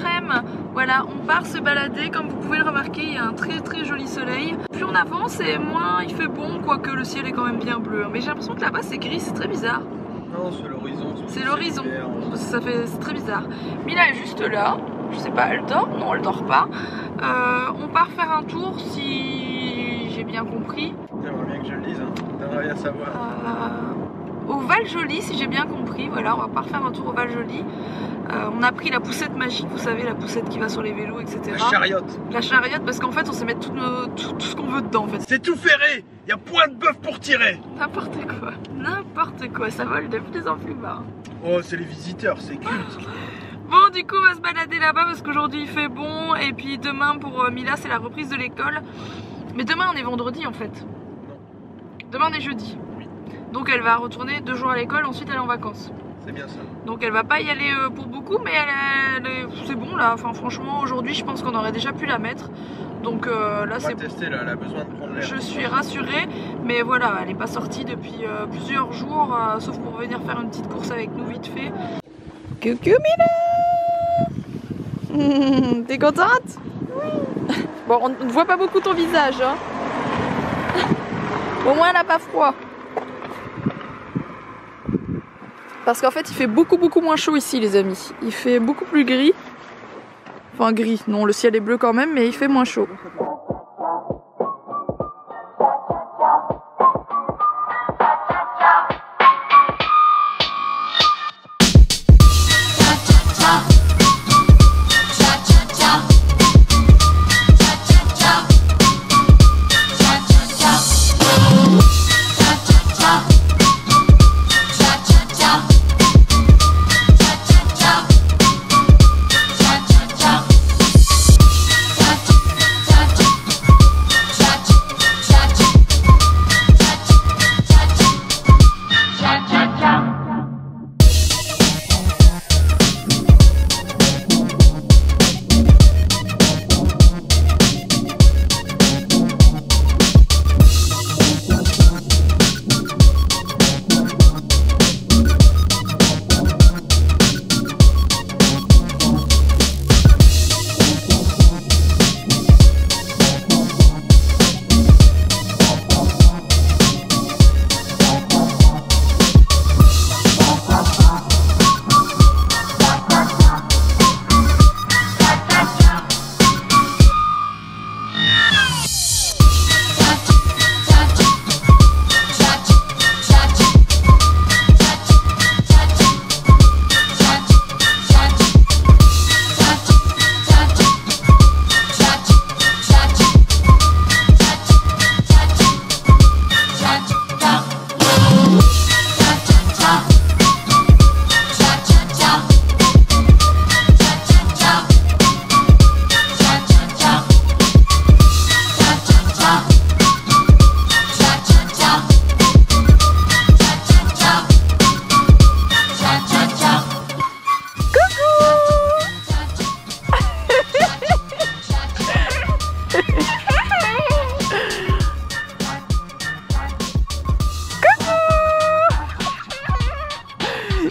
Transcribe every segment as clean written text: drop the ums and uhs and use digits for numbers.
l'après-midi. Voilà, on part se balader. Comme vous pouvez le remarquer, il y a un très joli soleil. Plus on avance et moins il fait bon, quoique le ciel est quand même bien bleu. Mais j'ai l'impression que là-bas c'est gris, c'est très bizarre. Non, c'est l'horizon. C'est l'horizon. C'est très bizarre. Mila est juste là. Je sais pas, elle dort? Non, elle dort pas. On part faire un tour si j'ai bien compris. J'aimerais bien que je le lise, hein. T'aimerais bien savoir. Au Val-Joli, si j'ai bien compris. Voilà, on va pas refaire un tour au Val-Joli. On a pris la poussette magique, vous savez, la poussette qui va sur les vélos, etc. La chariote. La chariote, parce qu'en fait, on sait mettre tout ce qu'on veut dedans, en fait. C'est tout ferré. Il y a point de bœuf pour tirer. N'importe quoi. N'importe quoi. Ça vole de plus en plus bas. Oh, c'est les visiteurs, c'est culte. Bon, du coup, on va se balader là-bas parce qu'aujourd'hui il fait bon. Et puis demain, pour Mila, c'est la reprise de l'école. Mais demain, on est vendredi, en fait. Non. Demain, on est jeudi. Oui. Donc, elle va retourner 2 jours à l'école, ensuite, elle est en vacances. C'est bien ça. Donc elle va pas y aller pour beaucoup, mais c'est bon là. Enfin franchement aujourd'hui je pense qu'on aurait déjà pu la mettre. Donc là c'est tester là, elle a besoin de prendre l'air. Je suis rassurée, mais voilà, elle est pas sortie depuis plusieurs jours, sauf pour venir faire une petite course avec nous vite fait. Coucou Mila. T'es contente? Oui. Bon, on ne voit pas beaucoup ton visage, hein. Au moins elle a pas froid. Parce qu'en fait il fait beaucoup moins chaud ici les amis. Il fait beaucoup plus gris. Enfin gris, non le ciel est bleu quand même mais il fait moins chaud.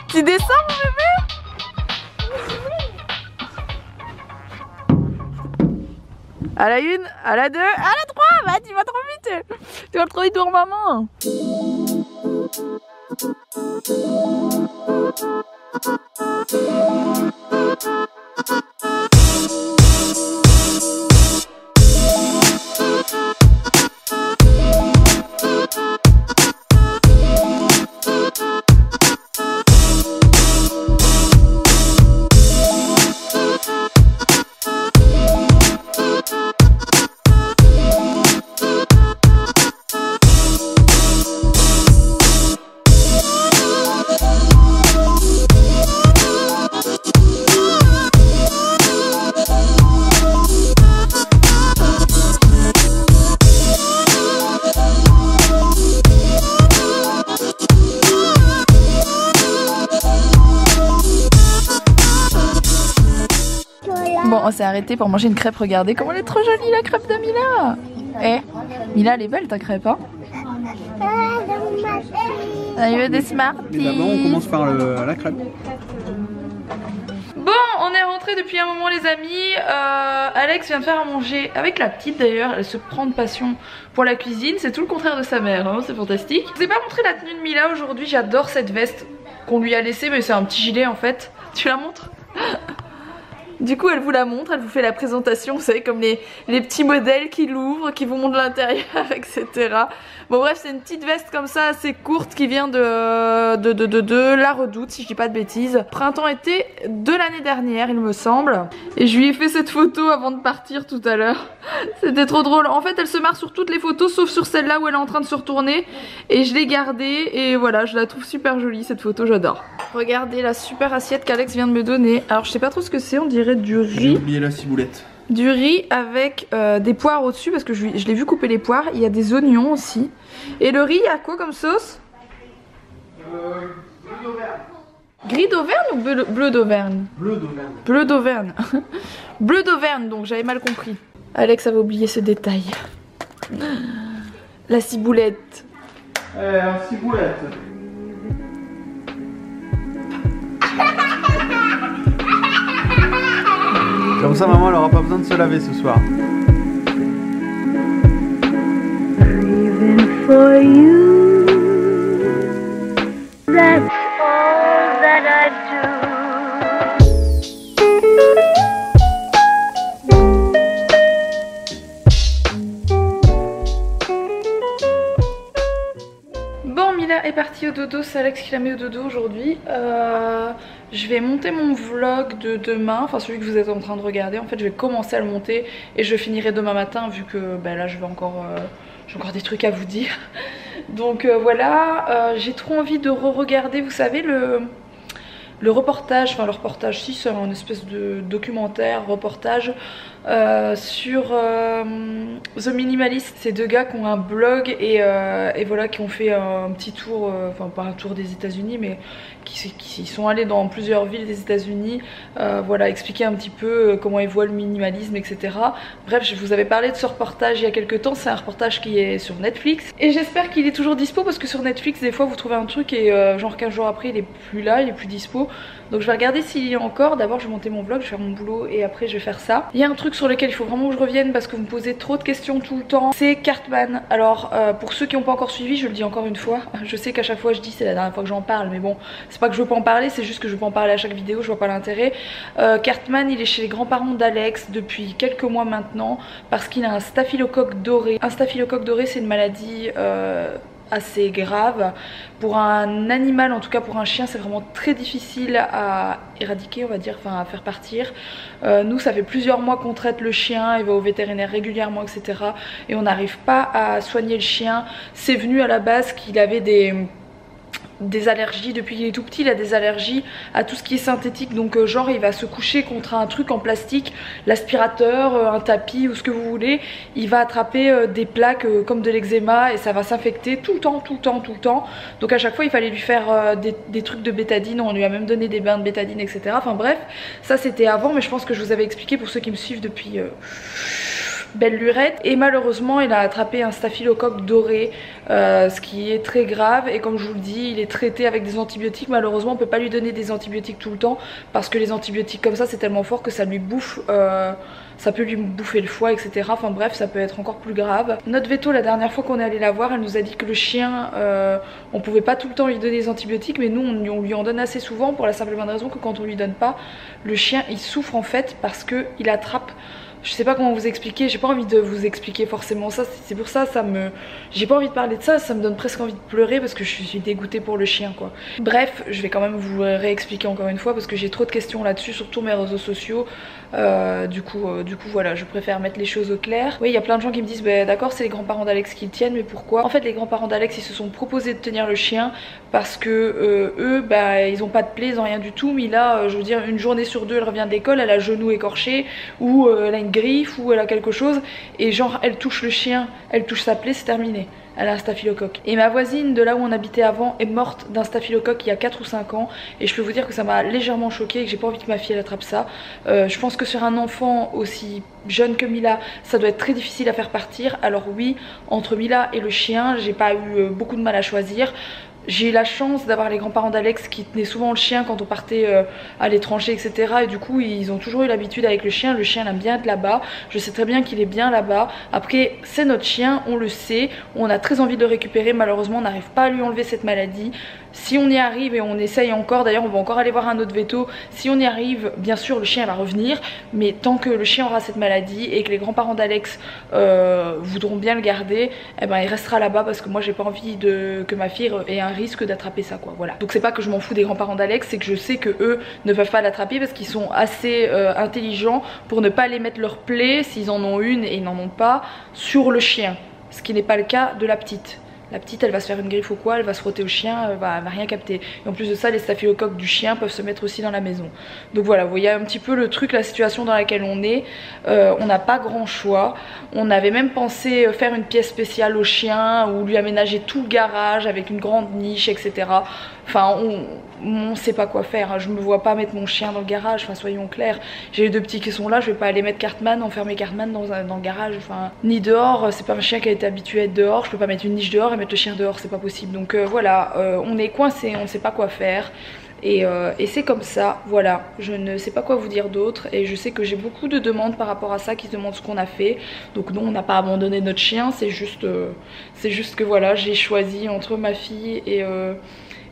Tu descends mon bébé? À la 1, à la 2, à la 3. Bah tu vas trop vite. Tu vas trop vite pour maman. Bon, on s'est arrêté pour manger une crêpe. Regardez comment elle est trop jolie la crêpe de Mila. Eh, Mila elle est belle ta crêpe hein. Il veut des Smarties. D'abord on commence par la crêpe. Bon on est rentré depuis un moment les amis. Alex vient de faire à manger avec la petite d'ailleurs. Elle se prend de passion pour la cuisine. C'est tout le contraire de sa mère, hein, c'est fantastique. Je vous ai pas montré la tenue de Mila aujourd'hui. J'adore cette veste qu'on lui a laissée, mais c'est un petit gilet en fait. Tu la montres? Du coup elle vous la montre, elle vous fait la présentation, vous savez, comme les petits modèles qui l'ouvrent, qui vous montrent l'intérieur, etc. Bon bref, c'est une petite veste comme ça assez courte qui vient de la Redoute, si je dis pas de bêtises. Printemps-été de l'année dernière il me semble. Et je lui ai fait cette photo avant de partir tout à l'heure. C'était trop drôle. En fait elle se marre sur toutes les photos sauf sur celle-là où elle est en train de se retourner. Et je l'ai gardée et voilà, je la trouve super jolie cette photo, j'adore. Regardez la super assiette qu'Alex vient de me donner. Alors je sais pas trop ce que c'est, on dirait du riz. J'ai oublié la ciboulette. Du riz avec des poires au-dessus parce que je l'ai vu couper les poires. Il y a des oignons aussi. Et le riz, il y a quoi comme sauce? Gris d'Auvergne ou bleu d'Auvergne? Bleu d'Auvergne. Bleu d'Auvergne. Bleu d'Auvergne, donc j'avais mal compris. Alex avait oublié ce détail. La ciboulette. Un ciboulette. Comme ça maman elle aura pas besoin de se laver ce soir. For you, that's all that I Bon, Mila est partie au dodo, c'est Alex qui l'a mis au dodo aujourd'hui. Je vais monter mon vlog de demain, enfin celui que vous êtes en train de regarder. En fait je vais commencer à le monter et je finirai demain matin vu que ben là je vais encore... j'ai encore des trucs à vous dire. Donc voilà, j'ai trop envie de re-regarder, vous savez, le reportage, enfin le reportage, si c'est un espèce de documentaire, reportage sur The Minimalist. C'est deux gars qui ont un blog et voilà, qui ont fait un petit tour, enfin pas un tour des États-Unis, mais qui sont allés dans plusieurs villes des États-Unis, voilà, expliquer un petit peu comment ils voient le minimalisme, etc. Bref, je vous avais parlé de ce reportage il y a quelques temps. C'est un reportage qui est sur Netflix et j'espère qu'il est toujours dispo parce que sur Netflix des fois vous trouvez un truc et genre 15 jours après il est plus là, il est plus dispo. Donc je vais regarder s'il y est encore. D'abord je vais monter mon vlog, je vais faire mon boulot et après je vais faire ça. Il y a un truc sur lequel il faut vraiment que je revienne parce que vous me posez trop de questions tout le temps, c'est Cartman. Alors pour ceux qui n'ont pas encore suivi, je le dis encore une fois, je sais qu'à chaque fois je dis c'est la dernière fois que j'en parle, mais bon, c'est pas que je veux pas en parler, c'est juste que je veux pas en parler à chaque vidéo, je vois pas l'intérêt. Cartman il est chez les grands-parents d'Alex depuis quelques mois maintenant parce qu'il a un staphylocoque doré. Un staphylocoque doré c'est une maladie assez grave. Pour un animal, en tout cas pour un chien, c'est vraiment très difficile à éradiquer, on va dire, enfin à faire partir. Nous ça fait plusieurs mois qu'on traite le chien, il va au vétérinaire régulièrement, etc. Et on n'arrive pas à soigner le chien. C'est venu à la base qu'il avait des allergies, depuis qu'il est tout petit il a des allergies à tout ce qui est synthétique, donc genre il va se coucher contre un truc en plastique, l'aspirateur, un tapis ou ce que vous voulez, il va attraper des plaques comme de l'eczéma et ça va s'infecter tout le temps. Donc à chaque fois il fallait lui faire des trucs de bétadine, on lui a même donné des bains de bétadine, etc. Enfin bref, ça c'était avant, mais je pense que je vous avais expliqué pour ceux qui me suivent depuis belle lurette. Et malheureusement il a attrapé un staphylocoque doré, ce qui est très grave, et comme je vous le dis il est traité avec des antibiotiques. Malheureusement on peut pas lui donner des antibiotiques tout le temps parce que les antibiotiques comme ça c'est tellement fort que ça lui bouffe, ça peut lui bouffer le foie, etc. Enfin bref, ça peut être encore plus grave. Notre véto, la dernière fois qu'on est allé la voir, elle nous a dit que le chien, on pouvait pas tout le temps lui donner des antibiotiques, mais nous on lui en donne assez souvent pour la simple et bonne raison que quand on lui donne pas, le chien il souffre en fait parce que il attrape... Je sais pas comment vous expliquer, j'ai pas envie de vous expliquer forcément ça, c'est pour ça, j'ai pas envie de parler de ça, ça me donne presque envie de pleurer parce que je suis dégoûtée pour le chien quoi. Bref, je vais quand même vous réexpliquer encore une fois parce que j'ai trop de questions là-dessus, surtout mes réseaux sociaux. Du coup voilà, je préfère mettre les choses au clair. Oui, il y a plein de gens qui me disent bah, d'accord c'est les grands-parents d'Alex qui le tiennent, mais pourquoi? En fait les grands-parents d'Alex ils se sont proposés de tenir le chien parce que eux bah ils ont pas de plaie, ils ont rien du tout, mais là je veux dire une journée sur deux elle revient de l'école, elle a le genou écorché ou elle a une griffe ou elle a quelque chose et genre elle touche le chien, elle touche sa plaie, c'est terminé. Elle a un staphylocoque. Et ma voisine de là où on habitait avant est morte d'un staphylocoque il y a 4 ou 5 ans. Et je peux vous dire que ça m'a légèrement choquée et que j'ai pas envie que ma fille elle attrape ça. Je pense que sur un enfant aussi jeune que Mila, ça doit être très difficile à faire partir. Alors oui, entre Mila et le chien, j'ai pas eu beaucoup de mal à choisir. j'ai eu la chance d'avoir les grands-parents d'Alex qui tenaient souvent le chien quand on partait à l'étranger, etc. Et du coup ils ont toujours eu l'habitude avec le chien aime bien être là-bas, je sais très bien qu'il est bien là-bas. Après c'est notre chien, on le sait, on a très envie de le récupérer, malheureusement on n'arrive pas à lui enlever cette maladie. Si on y arrive, et on essaye encore, d'ailleurs on va encore aller voir un autre veto, si on y arrive, bien sûr le chien va revenir, mais tant que le chien aura cette maladie et que les grands-parents d'Alex voudront bien le garder, eh ben il restera là-bas, parce que moi j'ai pas envie que ma fille ait un risque d'attraper ça, quoi. Voilà. Donc c'est pas que je m'en fous des grands-parents d'Alex, c'est que je sais que eux ne peuvent pas l'attraper parce qu'ils sont assez intelligents pour ne pas aller mettre leur plaie, s'ils en ont une et ils n'en ont pas, sur le chien, ce qui n'est pas le cas de la petite. La petite elle va se faire une griffe ou quoi, elle va se frotter au chien, elle va rien capter. Et en plus de ça, les staphylocoques du chien peuvent se mettre aussi dans la maison. Donc voilà, vous voyez un petit peu le truc, la situation dans laquelle on est. On n'a pas grand choix. On avait même pensé faire une pièce spéciale au chien ou lui aménager tout le garage avec une grande niche, etc. Enfin on sait pas quoi faire, je me vois pas mettre mon chien dans le garage, enfin soyons clairs. J'ai les deux petits qui sont là, je vais pas aller mettre Cartman, enfermer Cartman dans le garage, enfin ni dehors, c'est pas un chien qui a été habitué à être dehors, je peux pas mettre une niche dehors et mettre le chien dehors, c'est pas possible. Donc voilà, on est coincé, on sait pas quoi faire. Et c'est comme ça, voilà, je ne sais pas quoi vous dire d'autre. Et je sais que j'ai beaucoup de demandes par rapport à ça, qui se demandent ce qu'on a fait. Donc non, on n'a pas abandonné notre chien, c'est juste que voilà, j'ai choisi entre ma fille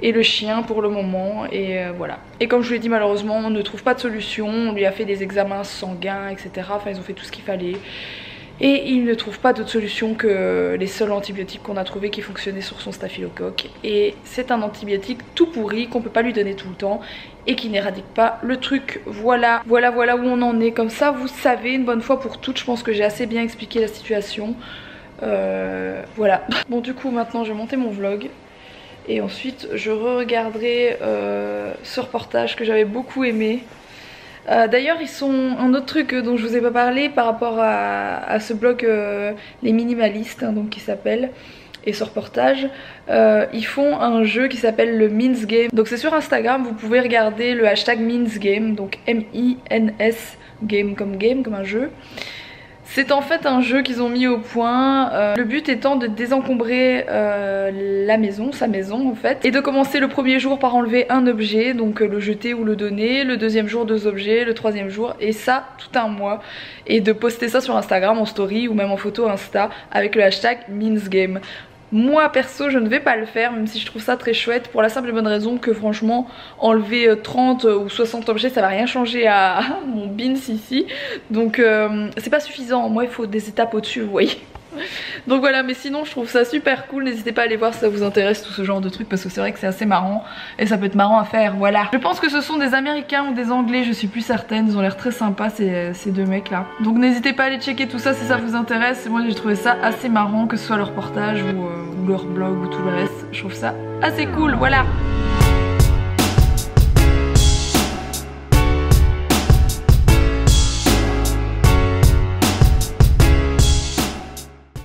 et le chien pour le moment, et voilà. Et comme je vous l'ai dit, malheureusement on ne trouve pas de solution, on lui a fait des examens sanguins, etc. Enfin ils ont fait tout ce qu'il fallait. Et il ne trouve pas d'autre solution que les seuls antibiotiques qu'on a trouvé qui fonctionnaient sur son staphylocoque. Et c'est un antibiotique tout pourri qu'on peut pas lui donner tout le temps et qui n'éradique pas le truc. Voilà où on en est. Comme ça vous savez une bonne fois pour toutes, je pense que j'ai assez bien expliqué la situation. Voilà. Bon du coup maintenant je vais monter mon vlog. Et ensuite je re-regarderai ce reportage que j'avais beaucoup aimé. D'ailleurs ils sont un autre truc dont je vous ai pas parlé par rapport à ce blog les minimalistes, hein, donc qui s'appelle, et ce reportage, ils font un jeu qui s'appelle le Mins Game. Donc c'est sur Instagram, vous pouvez regarder le hashtag Mins Game, donc M-I-N-S game comme un jeu. C'est en fait un jeu qu'ils ont mis au point, le but étant de désencombrer la maison, sa maison en fait, et de commencer le premier jour par enlever un objet, donc le jeter ou le donner, le deuxième jour 2 objets, le troisième jour, et ça tout un mois, et de poster ça sur Instagram en story ou même en photo Insta avec le hashtag MinsGame. Moi perso je ne vais pas le faire, même si je trouve ça très chouette, pour la simple et bonne raison que franchement enlever 30 ou 60 objets ça va rien changer à mon bins ici. Donc c'est pas suffisant, moi il faut des étapes au dessus, vous voyez. Donc voilà, mais sinon je trouve ça super cool, n'hésitez pas à aller voir si ça vous intéresse tout ce genre de trucs, parce que c'est vrai que c'est assez marrant et ça peut être marrant à faire, voilà. Je pense que ce sont des Américains ou des Anglais, je suis plus certaine, ils ont l'air très sympas ces deux mecs là. Donc n'hésitez pas à aller checker tout ça si ça vous intéresse. Moi j'ai trouvé ça assez marrant, que ce soit leur reportage ou leur blog ou tout le reste, je trouve ça assez cool, voilà.